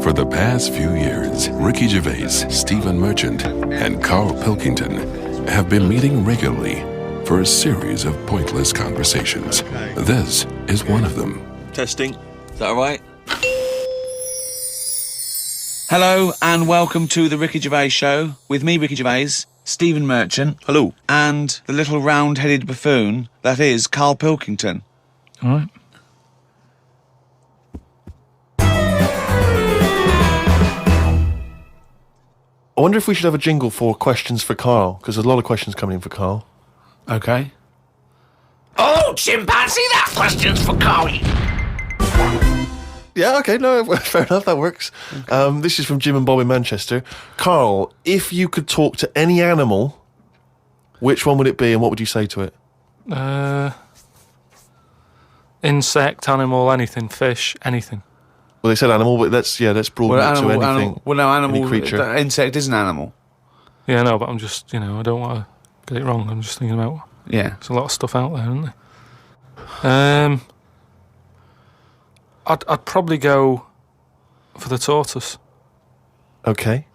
For the past few years, Ricky Gervais, Stephen Merchant, and Carl Pilkington have been meeting regularly for a series of pointless conversations. This is one of them. Testing. Is that all right? Hello and welcome to the Ricky Gervais Show with me, Ricky Gervais, Stephen Merchant. Hello. And the little round-headed buffoon that is Carl Pilkington. All right. I wonder if we should have a jingle for questions for Carl, because there's a lot of questions coming in for Carl. Okay. Oh, chimpanzee, that question's for Carl. Yeah, okay, no, fair enough, that works. This is from Jim and Bob in Manchester. Carl, if you could talk to any animal, which one would it be and what would you say to it? Insect, animal, anything, fish, anything. Well, they said animal, but let's broaden it to anything. Animal. Any creature. Insect is an animal. Yeah, no, but I'm just, I don't want to get it wrong. I'm just thinking about, Yeah. there's a lot of stuff out there, isn't there? I'd probably go for the tortoise. Okay.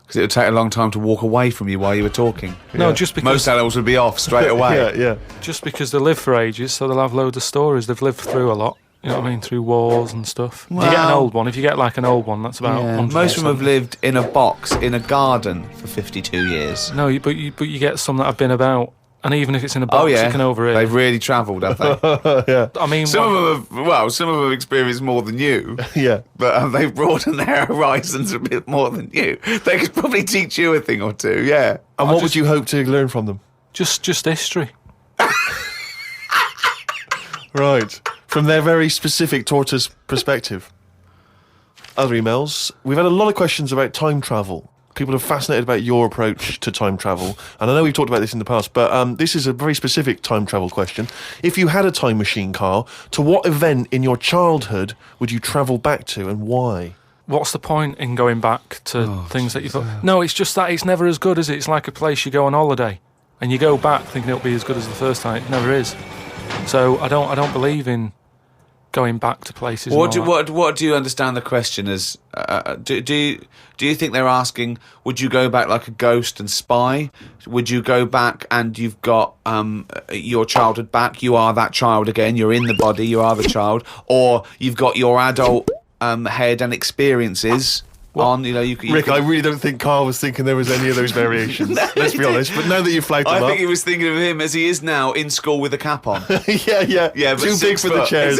Because it would take a long time to walk away from you while you were talking. No, just because... Most animals would be off straight away. Yeah. Just because they live for ages, so they'll have loads of stories. They've lived through a lot. You know what I mean? Through wars and stuff. If you get an old one, if you get like an old one, that's about 100%. Most of them have lived in a box in a garden for 52 years. No, but you get some that have been about, and even if it's in a box, you can overhear. They've really travelled, have they? Yeah. I mean, some of them have experienced more than you. Yeah. But they've broadened their horizons a bit more than you. They could probably teach you a thing or two, yeah. And what would you hope to learn from them? just history. Right. From their very specific tortoise perspective. Other emails. We've had a lot of questions about time travel. People are fascinated about your approach to time travel. And I know we've talked about this in the past, but this is a very specific time travel question. If you had a time machine, Carl, to what event in your childhood would you travel back to and why? What's the point in going back to things that you thought? No, it's just that it's never as good, is it? It's like a place you go on holiday and you go back thinking it'll be as good as the first time. It never is. So I don't believe in going back to places. What do you understand the question as? Do you think they're asking? Would you go back like a ghost and spy? Would you go back and you've got your childhood back? You are that child again. You're in the body. You are the child, or you've got your adult head and experiences. Rick, I really don't think Carl was thinking there was any of those variations. Let's be honest. But now that you've flagged them up, I think he was thinking of him as he is now in school with a cap on. yeah. But too big for the chairs.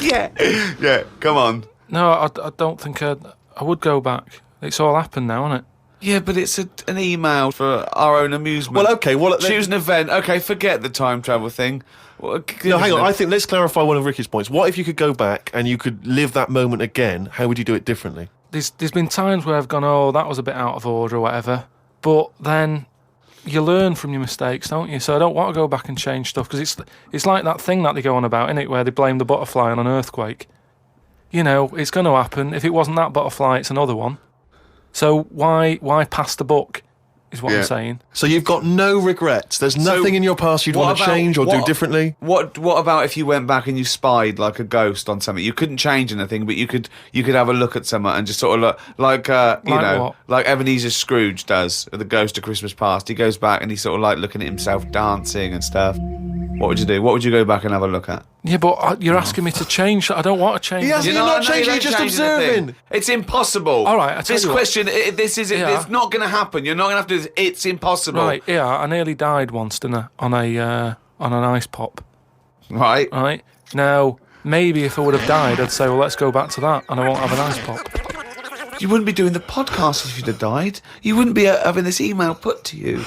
yeah. Come on. No, I don't think I would go back. It's all happened now, isn't it? Yeah, but it's an email for our own amusement. Well, okay. Choose an event. Okay, forget the time travel thing. No, hang on. I think let's clarify one of Ricky's points. What if you could go back and you could live that moment again? How would you do it differently? There's been times where I've gone, oh, that was a bit out of order or whatever. But then you learn from your mistakes, don't you? So I don't want to go back and change stuff because it's like that thing that they go on about, innit, where they blame the butterfly on an earthquake. It's going to happen. If it wasn't that butterfly, it's another one. So why pass the buck is what I'm saying. So you've got no regrets. There's nothing in your past you'd want to change or do differently? What about if you went back and you spied like a ghost on something? You couldn't change anything, but you could have a look at something and just sort of look like Ebenezer Scrooge does at the Ghost of Christmas Past. He goes back and he's sort of like looking at himself dancing and stuff. What would you do? What would you go back and have a look at? Yeah, but you're asking me to change. I don't want to change. You're not changing, you're just observing. It's impossible. All right, this question, it's not going to happen. You're not going to have to do this. It's impossible. Right, yeah, I nearly died once, didn't I, on an ice pop. Right. Right. Now, maybe if I would have died, I'd say, well, let's go back to that, and I won't have an ice pop. You wouldn't be doing the podcast if you'd have died. You wouldn't be having this email put to you.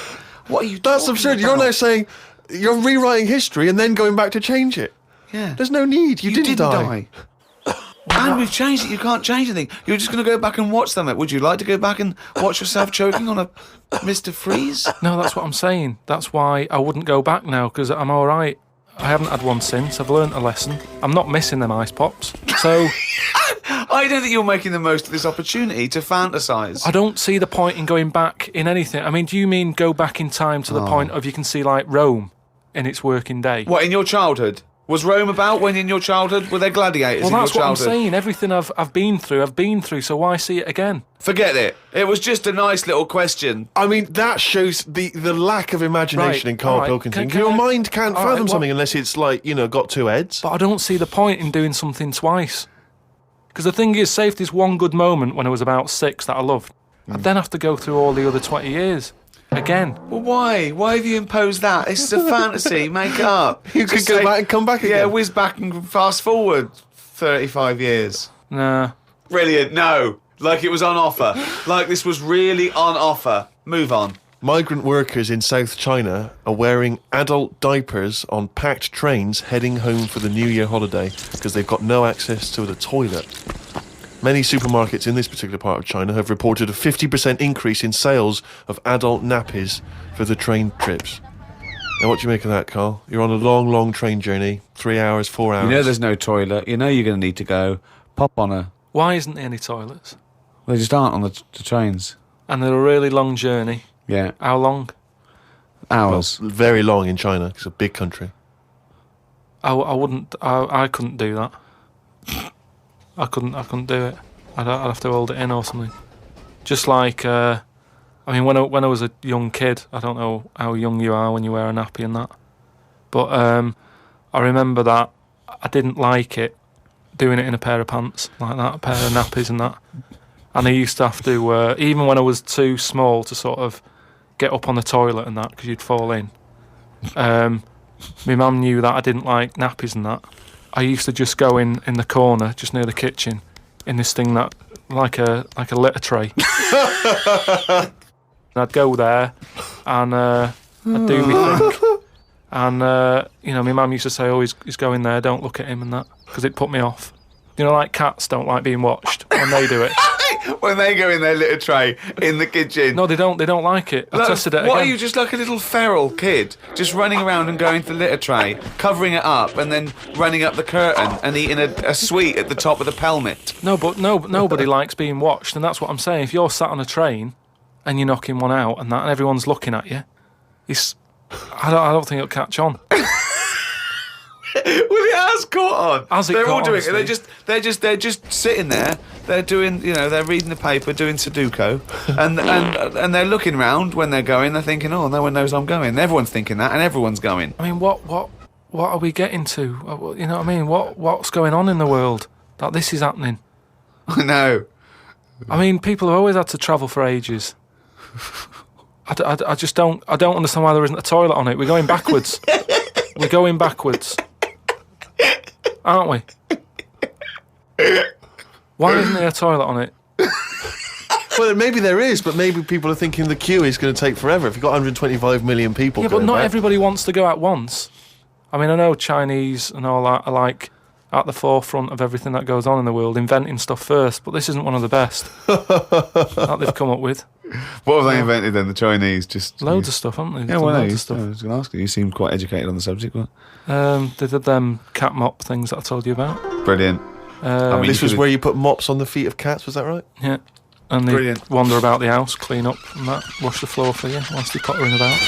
What are you That's absurd. about? You're now saying you're rewriting history and then going back to change it. Yeah. There's no need. You didn't die. And we've changed it. You can't change anything. You're just going to go back and watch them. Would you like to go back and watch yourself choking on a Mr. Freeze? No, that's what I'm saying. That's why I wouldn't go back now, because I'm all right. I haven't had one since. I've learnt a lesson. I'm not missing them ice pops. So I don't think you're making the most of this opportunity to fantasise. I don't see the point in going back in anything. I mean, do you mean go back in time to the point of you can see, like, Rome in its working day? What, in your childhood? Was Rome about when in your childhood? Were there gladiators Well, in your that's what I'm childhood? saying. Everything I've been through. So why see it again? Forget it. It was just a nice little question. I mean, that shows the lack of imagination Right, in Carl all right. Pilkington. Can Your I- mind can't all right, fathom well- something unless it's like, got two heads. But I don't see the point in doing something twice. Because the thing is, say if there's one good moment when I was about 6 that I loved, I'd then have to go through all the other 20 years again. Well, why? Why have you imposed that? This is a fantasy. Make it up. You could Just go say- back and come back Yeah, again. whiz back and fast forward 35 years. Nah. Brilliant. No. Like it was on offer. Like this was really on offer. Move on. Migrant workers in South China are wearing adult diapers on packed trains heading home for the New Year holiday because they've got no access to the toilet. Many supermarkets in this particular part of China have reported a 50% increase in sales of adult nappies for the train trips. Now, what do you make of that, Carl? You're on a long, long train journey, 3 hours, 4 hours. You know there's no toilet. You know you're going to need to go. Pop on a... Why isn't there any toilets? They just aren't on the trains. And they're a really long journey. Yeah. How long? Hours. Very long in China. It's a big country. I wouldn't. I couldn't do that. I couldn't do it. I'd have to hold it in or something. Just like, I mean, when I was a young kid, I don't know how young you are when you wear a nappy and that, but I remember that I didn't like it doing it in a pair of pants like that, a pair of nappies and that. And I used to have to, even when I was too small to sort of get up on the toilet and that, because you'd fall in. My mum knew that I didn't like nappies and that. I used to just go in the corner, just near the kitchen, in this thing that, like a litter tray. And I'd go there, and I'd do my thing. And, my mum used to say, oh, he's going there, don't look at him and that, because it put me off. Like cats don't like being watched when they do it. When they go in their little tray in the kitchen. No, they don't like it. I Look, tested it what again. are you, just like a little feral kid, just running around and going to the litter tray, covering it up, and then running up the curtain and eating a sweet at the top of the pelmet? No, but nobody likes being watched, and that's what I'm saying. If you're sat on a train and you're knocking one out and that, and everyone's looking at you, I don't think it'll catch on. Well, it has caught on. Has it They're all caught doing on, it. Steve? They're just sitting there. They're doing, they're reading the paper, doing Sudoku, and they're looking round when they're going. They're thinking, oh, no one knows I'm going. Everyone's thinking that, and everyone's going. I mean, what are we getting to? You know what I mean? What's going on in the world that this is happening? I know. I mean, people have always had to travel for ages. I just don't understand why there isn't a toilet on it. We're going backwards. We're going backwards, aren't we? Why isn't there a toilet on it? Well, maybe there is, but maybe people are thinking the queue is going to take forever. If you've got 125 million people Yeah, but going not back. everybody wants to go at once. I mean, I know Chinese and all that are like at the forefront of everything that goes on in the world, inventing stuff first, but this isn't one of the best that they've come up with. What have they invented then? The Chinese just Loads of stuff, haven't they? They've Yeah, done well, loads I of stuff. was going to ask you. You seemed quite educated on the subject. But... They did them cat mop things that I told you about. Brilliant. I mean, This you was could've- where you put mops on the feet of cats, was that right? Yeah. And they Brilliant. wander about the house, clean up and that, wash the floor for you whilst they're pottering about.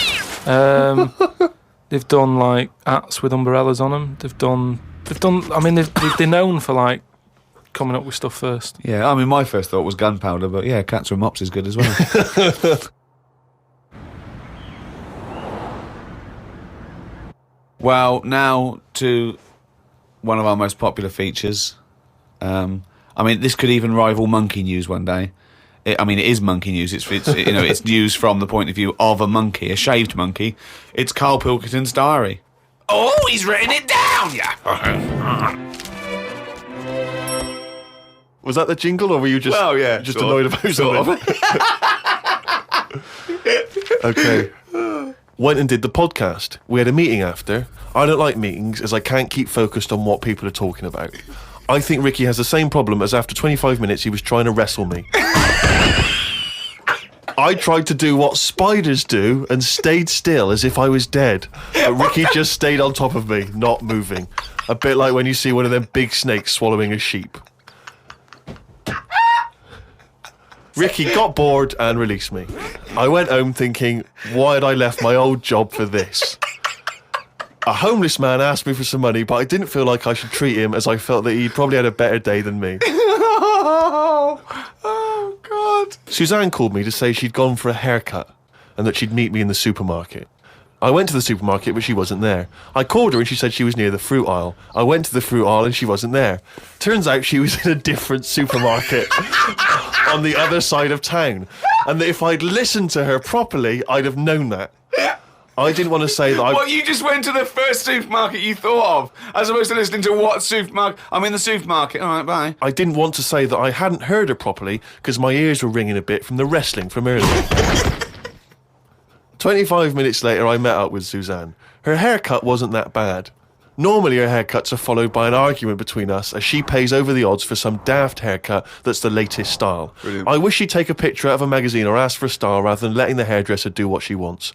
They've done like hats with umbrellas on them. They've done. I mean, they're known for like coming up with stuff first. Yeah, I mean, my first thought was gunpowder, but yeah, cats with mops is good as well. Well, now to one of our most popular features. I mean, this could even rival monkey news one day. It is monkey news. It's it's news from the point of view of a monkey, a shaved monkey. It's Carl Pilkington's diary. Oh, he's written it down, yeah. Was that the jingle, or were you just Well, yeah, just sort annoyed of, about sort something? Okay. Went and did the podcast. We had a meeting after. I don't like meetings as I can't keep focused on what people are talking about. I think Ricky has the same problem as after 25 minutes he was trying to wrestle me. I tried to do what spiders do and stayed still as if I was dead. But Ricky just stayed on top of me, not moving. A bit like when you see one of them big snakes swallowing a sheep. Ricky got bored and released me. I went home thinking, why had I left my old job for this? A homeless man asked me for some money, but I didn't feel like I should treat him as I felt that he probably had a better day than me. Oh, God. Suzanne called me to say she'd gone for a haircut and that she'd meet me in the supermarket. I went to the supermarket, but she wasn't there. I called her and she said she was near the fruit aisle. I went to the fruit aisle and she wasn't there. Turns out she was in a different supermarket on the other side of town. And that if I'd listened to her properly, I'd have known that. I didn't want to say that Well, you just went to the first supermarket you thought of, as opposed to listening to what supermarket. I'm in the supermarket. All right, bye. I didn't want to say that I hadn't heard her properly because my ears were ringing a bit from the wrestling from earlier. 25 minutes later, I met up with Suzanne. Her haircut wasn't that bad. Normally, her haircuts are followed by an argument between us as she pays over the odds for some daft haircut that's the latest style. Brilliant. I wish she'd take a picture out of a magazine or ask for a style rather than letting the hairdresser do what she wants.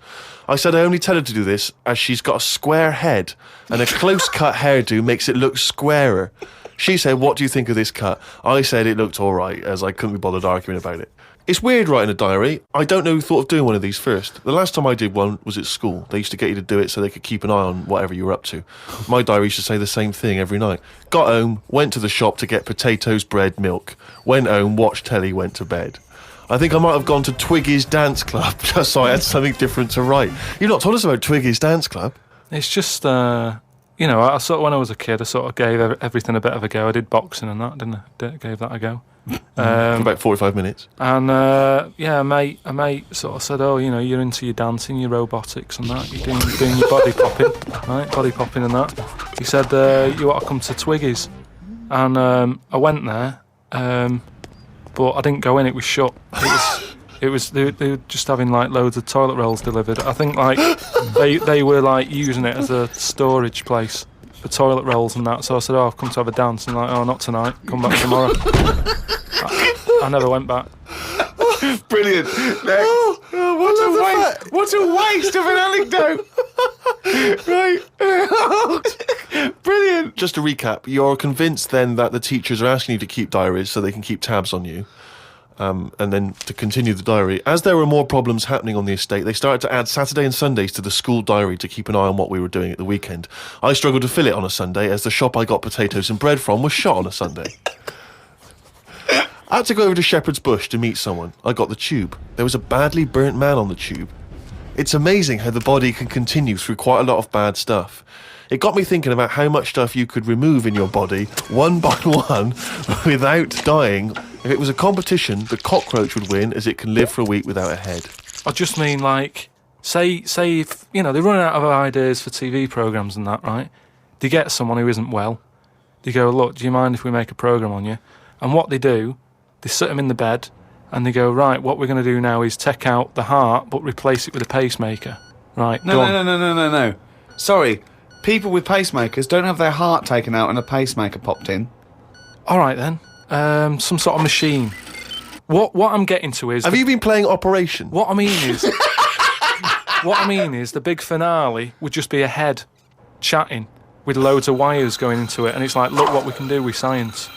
I said I only tell her to do this as she's got a square head and a close-cut hairdo makes it look squarer. She said, "What do you think of this cut?" I said it looked all right, as I couldn't be bothered arguing about it. It's weird writing a diary. I don't know who thought of doing one of these first. The last time I did one was at school. They used to get you to do it so they could keep an eye on whatever you were up to. My diary used to say the same thing every night. Got home, went to the shop to get potatoes, bread, milk. Went home, watched telly, went to bed. I think I might have gone to Twiggy's Dance Club just so I had something different to write. You've not told us about Twiggy's Dance Club. It's just, you know, I sort of, when I was a kid, I sort of gave everything a bit of a go. I did boxing and that, didn't I? Gave that a go. For about 45 minutes. And yeah, a mate sort of said, "Oh, you know, you're into your dancing, your robotics and that. You're doing your body popping, right? Body popping and that." He said, "You ought to come to Twiggy's." And I went there, but I didn't go in. It was shut. They were just having like loads of toilet rolls delivered. I think like they were like using it as a storage place for toilet rolls and that. So I said, "Oh, I've come to have a dance." And like, "Oh, not tonight. Come back tomorrow." I never went back. Brilliant. What a waste of an anecdote. Right. Brilliant. Just to recap, you're convinced then that the teachers are asking you to keep diaries so they can keep tabs on you. And then to continue the diary, as there were more problems happening on the estate, they started to add Saturday and Sundays to the school diary to keep an eye on what we were doing at the weekend. I struggled to fill it on a Sunday as the shop I got potatoes and bread from was shut on a Sunday. I had to go over to Shepherd's Bush to meet someone. I got the tube. There was a badly burnt man on the tube. It's amazing how the body can continue through quite a lot of bad stuff. It got me thinking about how much stuff you could remove in your body, one by one, without dying. If it was a competition, the cockroach would win, as it can live for a week without a head. I just mean like, say if, you know, they're running out of ideas for TV programmes and that, right? They get someone who isn't well. They go, "Look, do you mind if we make a programme on you?" And what they do, they sit them in the bed and they go, "Right, what we're going to do now is take out the heart but replace it with a pacemaker." Right, No. Sorry, people with pacemakers don't have their heart taken out and a pacemaker popped in. All right then. Some sort of machine. What I'm getting to is... Have you been playing Operation? What I mean is the big finale would just be a head chatting with loads of wires going into it, and it's like, look what we can do with science.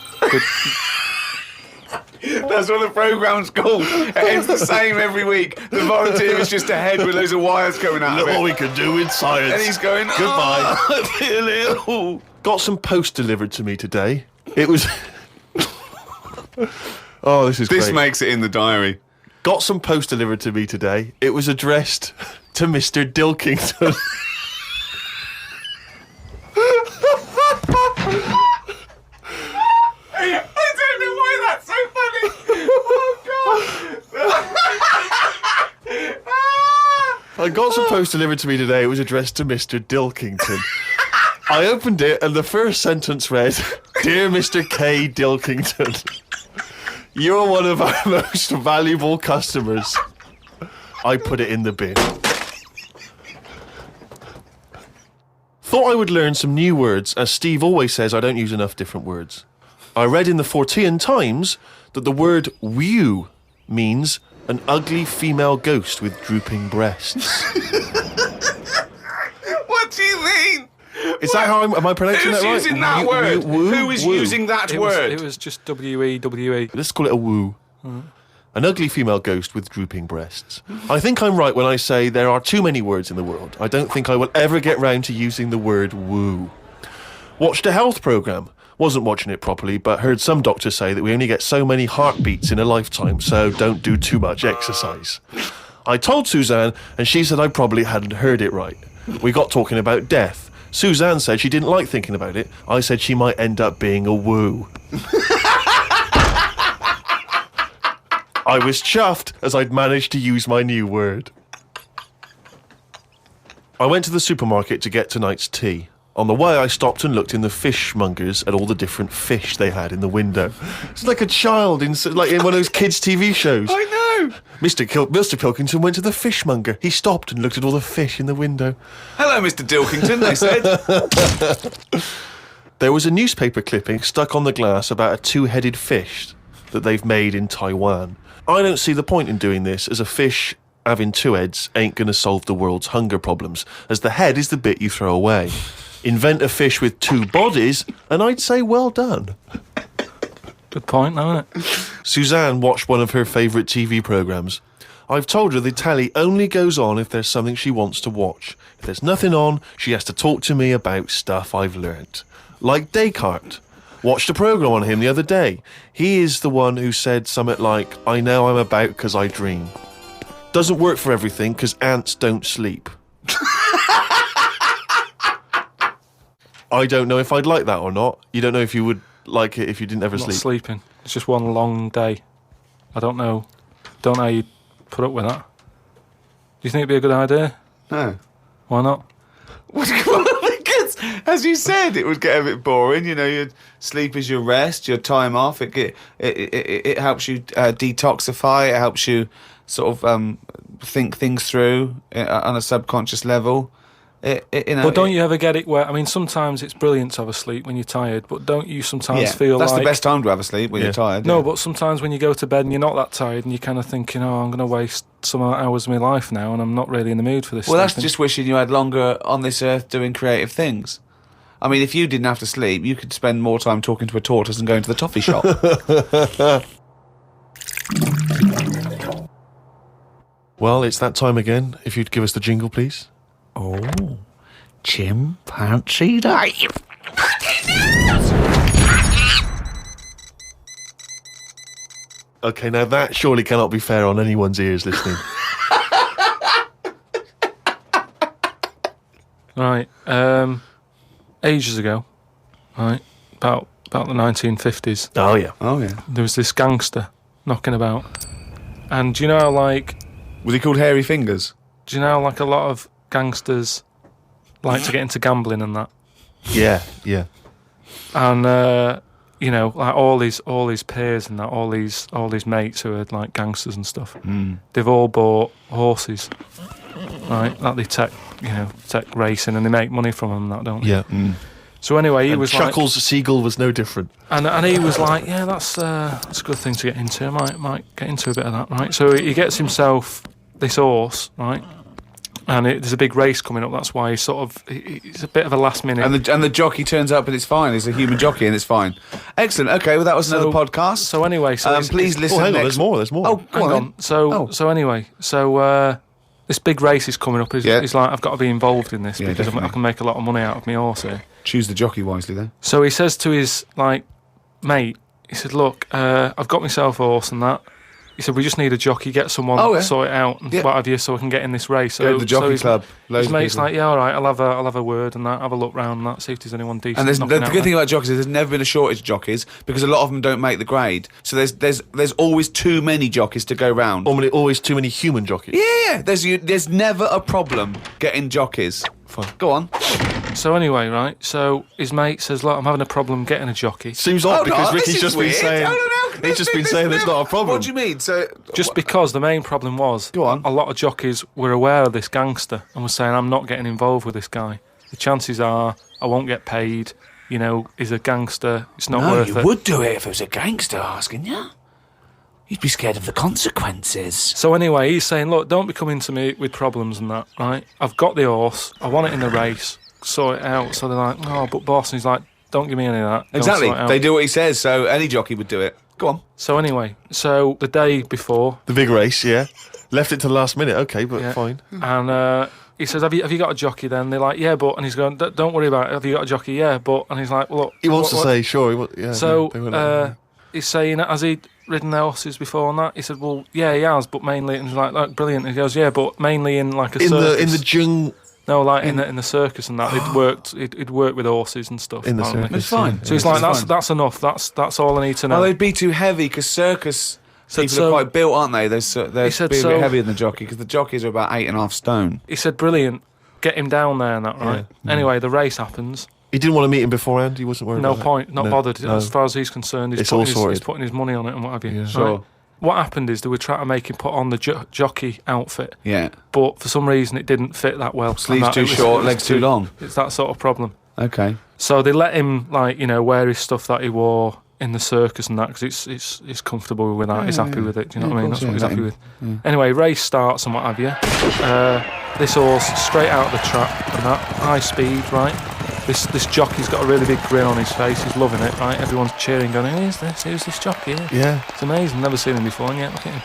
That's what the programme's called. It's the same every week. The volunteer is just a head with loads of wires coming out Look of it. what we can do with science. And he's going, "Goodbye." "Oh, I feel ill." Got some post delivered to me today. It was... Oh, this is This great. makes it in the diary. Got some post delivered to me today. It was addressed to Mr. Dilkington. I don't know why that's so funny. Oh, God. I got some post delivered to me today. It was addressed to Mr. Dilkington. I opened it and the first sentence read, "Dear Mr. K. Dilkington, you're one of our most valuable customers." I put it in the bin. Thought I would learn some new words, as Steve always says I don't use enough different words. I read in the Fortean Times that the word "wew" means an ugly female ghost with drooping breasts. What do you mean? Is that how am I pronouncing Who's that right? using that word? Who is woo. using that word? It was just WEWE. Let's call it a woo. An ugly female ghost with drooping breasts. I think I'm right when I say there are too many words in the world. I don't think I will ever get round to using the word woo. Watched a health programme. Wasn't watching it properly, but heard some doctors say that we only get so many heartbeats in a lifetime, so don't do too much exercise. I told Suzanne, and she said I probably hadn't heard it right. We got talking about death. Suzanne said she didn't like thinking about it. I said she might end up being a woo. I was chuffed as I'd managed to use my new word. I went to the supermarket to get tonight's tea. On the way, I stopped and looked in the fishmongers at all the different fish they had in the window. It's like a child in one of those kids' TV shows. I know. Mr. Pilkington went to the fishmonger. He stopped and looked at all the fish in the window. Hello, Mr. Dilkington, they said. There was a newspaper clipping stuck on the glass about a two-headed fish that they've made in Taiwan. I don't see the point in doing this, as a fish having two heads ain't going to solve the world's hunger problems, as the head is the bit you throw away. Invent a fish with two bodies, and I'd say well done. Good point, though, isn't it? Suzanne watched one of her favourite TV programmes. I've told her the telly only goes on if there's something she wants to watch. If there's nothing on, she has to talk to me about stuff I've learnt. Like Descartes. Watched a programme on him the other day. He is the one who said something like, I know I'm about because I dream. Doesn't work for everything because ants don't sleep. I don't know if I'd like that or not. You don't know if you would like it if you didn't ever Not sleep. sleeping. It's just one long day. I don't know. Don't know how you'd put up with that. Do you think it'd be a good idea? No. Why not? Because, as you said, it would get a bit boring. You know, your sleep is your rest, your time off. It helps you detoxify. It helps you sort of think things through on a subconscious level. But don't you ever get it where, I mean, sometimes it's brilliant to have a sleep when you're tired, but don't you sometimes feel that's like... the best time to have a sleep, when you're tired. No, yeah. but sometimes when you go to bed and you're not that tired and you're kind of thinking, oh, I'm going to waste some hours of my life now and I'm not really in the mood for this. Well, that's sleeping. just wishing you had longer on this earth doing creative things. I mean, if you didn't have to sleep, you could spend more time talking to a tortoise and going to the toffee shop. Well, it's that time again. If you'd give us the jingle, please. Oh, chimpanzee that. Okay, now that surely cannot be fair on anyone's ears listening. Right, ages ago, right, about the 1950s, Oh, yeah. Oh, yeah. there was this gangster knocking about. And do you know how, like, Was he called Hairy Fingers? a lot of gangsters like to get into gambling and that? Yeah, yeah. And you know, like all his peers and that, all these mates who are like gangsters and stuff, they've all bought horses, right? That they take racing and they make money from them. That don't they? Yeah. So anyway, he And was Chuckles the Seagull was no different. and he was like, yeah, that's a good thing to get into. I might get into a bit of that, right? So he gets himself this horse, right? And there's a big race coming up. That's why he's a bit of a last minute. And the jockey turns up and it's fine. He's a human jockey and it's fine. Excellent. Okay, well, that was another podcast. So anyway, please listen. Oh, hang on, next. there's more. Oh, go hang on. on. So anyway, this big race is coming up. He's like, I've got to be involved in this Yeah, because definitely. I can make a lot of money out of my horse here. Choose the jockey wisely, then. So he says to his mate, he said, look, I've got myself a horse and that. He said, we just need a jockey, get someone to sort it out and what have you, so I can get in this race. So Go to the jockey club. His mate's like, yeah, all right, I'll have a word and that, have a look round and that, see if there's anyone decent. And the knocking out good thing there. about jockeys is there's never been a shortage of jockeys because a lot of them don't make the grade. So there's always too many jockeys to go round. Always too many human jockeys. Yeah, there's never a problem getting jockeys. Fine. Go on. So anyway, right, so his mate says, look, I'm having a problem getting a jockey. Seems odd because this Ricky's is just weird. been saying. He's just been saying there's not a problem. What do you mean? So Just because the main problem was, Go on. a lot of jockeys were aware of this gangster and were saying, I'm not getting involved with this guy. The chances are I won't get paid. You know, he's a gangster. It's not No, worth you it. would do it if it was a gangster asking you. You'd be scared of the consequences. So anyway, he's saying, look, don't be coming to me with problems and that, right? I've got the horse. I want it in the race. Sort it out. So they're like, oh, but boss. And he's like, don't give me any of that. Go and exactly, sort it out. they do what he says. So any jockey would do it. Go on. So anyway, so the day before, The big race, yeah. Left it to the last minute, okay, but Yeah. fine. and he says, have you got a jockey then? They're like, yeah, but... And he's going, don't worry about it. Have you got a jockey? Yeah, but... And he's like, well, look... He wants to what- say, sure, yeah. So, they won't let him. he's saying, has he ridden their horses before and that? He said, well, yeah, he has, but mainly... And he's like, brilliant. And he goes, yeah, but mainly in like a in circus. the jungle, No, like in the circus and that. He'd worked with horses and stuff. in the apparently. circus. It's fine. yeah. So he's like, that's enough. That's all I need to know. Oh, they'd be too heavy because circus people so- are quite built, aren't they? They're said a so- bit heavier than the jockey because the jockeys are about 8.5 stone. He said, brilliant. Get him down there and that, right? Anyway, the race happens. He didn't want to meet him beforehand. He wasn't worried. No about that? point. Not No, bothered. no. As far as he's concerned, It's all sorted. he's putting his money on it and what have you. Yeah. Right? Sure. What happened is they were trying to make him put on the jockey outfit, Yeah. but for some reason it didn't fit that well. Sleeves And that- too it was- short, it was legs too long. It's that sort of problem. Okay. So they let him, wear his stuff that he wore in the circus and that because it's comfortable with that. He's happy with it. Do you know what I mean? That's what he's happy with. Anyway, race starts and what have you. This horse straight out of the trap and that high speed, right? This jockey's got a really big grin on his face. He's loving it, right? Everyone's cheering, going, "Who's this? Who's this jockey?" Yeah. It's amazing. Never seen him before, and yet look at him.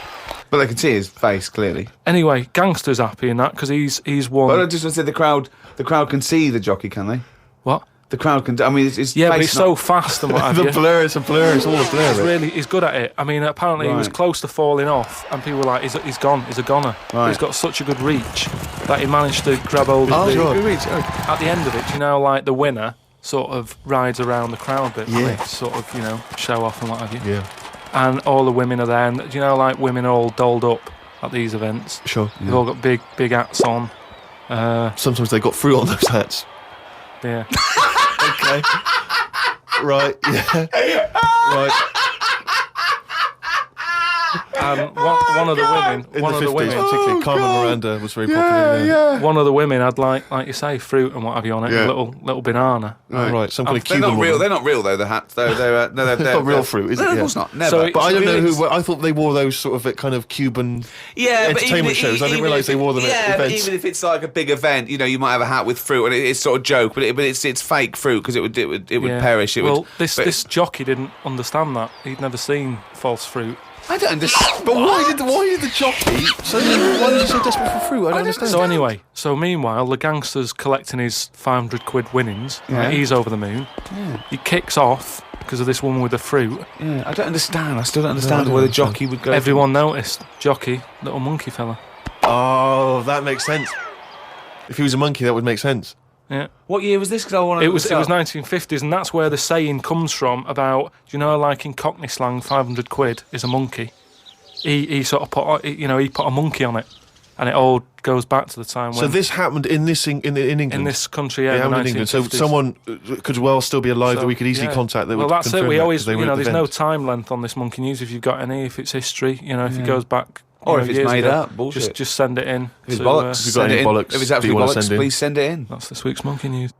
But they can see his face clearly. Anyway, Gangster's happy in that because he's won. But I just want to say the crowd can see the jockey, can they? What? The crowd can. I mean, it's Yeah, but face he's not- so fast and what have The you. blur, it's a blur. It's all a blur. He's Rick. he's good at it. I mean, apparently he was Right. close to falling off, and people were like, he's gone, he's a goner. Right. He's got such a good reach that he managed to grab hold of Oh, the, sure. good reach. Oh. at the end of it, you know, like the winner sort of rides around the crowd a bit, Yeah. to sort of, you know, show off and what have you. Yeah. And all the women are there, and you know, like women are all dolled up at these events. Sure. They've all got big hats on. Sometimes they got fruit on those hats. Yeah. Okay. Right. Yeah. Right. And one of the women, In one the of the 50s, women, particularly, Carmen Miranda was very popular. Yeah. one of the women had like you say, fruit and what have you on it, Yeah. a little banana. Right. Some kind of They're Cuban not real. woman. They're not real though. The hats. They're no, they're It's not real fruit, is it? No, of Yeah. course not. Never. So it- But I don't know It's- who. I thought they wore those sort of kind of Cuban Yeah, but entertainment shows. I didn't realise they wore them at yeah, but events. even if it's like a big event, you know, you might have a hat with fruit, and it's sort of joke, but it's fake fruit because it would Yeah. perish. It well, would. this but- this jockey didn't understand that. He'd never seen false fruit. I don't understand. But why did the jockey? So why was he so desperate for fruit? I don't understand. So anyway, meanwhile, the gangster's collecting his 500 quid winnings. Yeah. Right, he's over the moon. He kicks off because of this woman with the fruit. Yeah, I don't understand. I still don't understand don't why the understand. jockey would go. Everyone noticed. Jockey, little monkey fella. Oh, that makes sense. If he was a monkey, that would make sense. Yeah. What year was this? Because I want to. It was 1950s, and that's where the saying comes from about, you know, like in Cockney slang, 500 quid is a monkey. He sort of put, you know, he put a monkey on it, and it all goes back to the time when So this happened in England. in this country, It yeah, in the happened in England. So 1950s. someone could well still be alive So, that we could easily yeah. contact. That Well, would that's it. confirm We that, always, 'cause they you were know, at the there's no event. time length on this monkey news. If you've got any, if it's history, you know, if it Yeah. goes back, you Or know, if it's years made ago, up, bullshit. just send it in. If it's to, bollocks, If you've got send any it in. bollocks If it's that you absolute wanna bollocks, send in. please send it in. that's this week's monkey news.